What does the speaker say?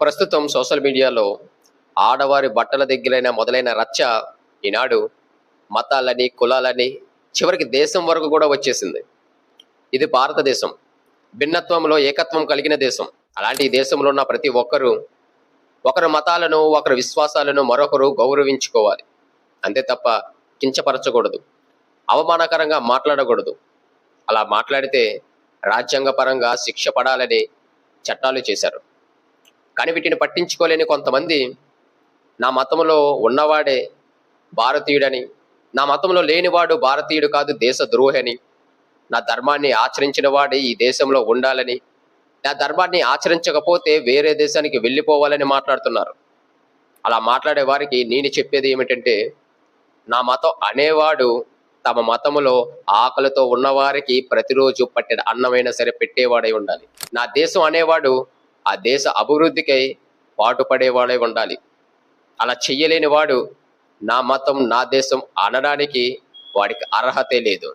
ప్రస్తుతం సోషల్ మీడియాలో ఆడవారి బట్టల దగ్గరైన మొదలైన రచ్చ ఈనాడు మతాలని, కులాలని, చివరికి దేశం వరకు కూడా వచ్చేసింది. ఇది భారతదేశం. భిన్నత్వంలో ఏకత్వం కలిగిన దేశం. అలాంటి ఈ దేశంలో ఉన్న ప్రతి ఒక్కరూ ఒకరి మతాలను, ఒకరి విశ్వాసాలను మరొకరు గౌరవించుకోవాలి. అంతే తప్ప కించపరచకూడదు, అవమానకరంగా మాట్లాడకూడదు. అలా మాట్లాడితే రాజ్యాంగపరంగా శిక్ష పడాలని చట్టాలు చేశారు. కానీ వీటిని పట్టించుకోలేని కొంతమంది నా మతంలో ఉన్నవాడే భారతీయుడని, నా మతంలో లేనివాడు భారతీయుడు కాదు దేశద్రోహి అని, నా ధర్మాన్ని ఆచరించిన వాడే ఈ దేశంలో ఉండాలని, నా ధర్మాన్ని ఆచరించకపోతే వేరే దేశానికి వెళ్ళిపోవాలని మాట్లాడుతున్నారు. అలా మాట్లాడే వారికి నేను చెప్పేది ఏమిటంటే, నా మతం అనేవాడు తమ మతములో ఆకలితో ఉన్నవారికి ప్రతిరోజు పట్టిన అన్నమైనా సరే పెట్టేవాడై ఉండాలి. నా దేశం అనేవాడు ఆ దేశ అభివృద్ధికై పాటుపడేవాడై ఉండాలి. అలా చెయ్యలేని వాడు నా మతం, నా దేశం అనడానికి వాడికి అర్హతే లేదు.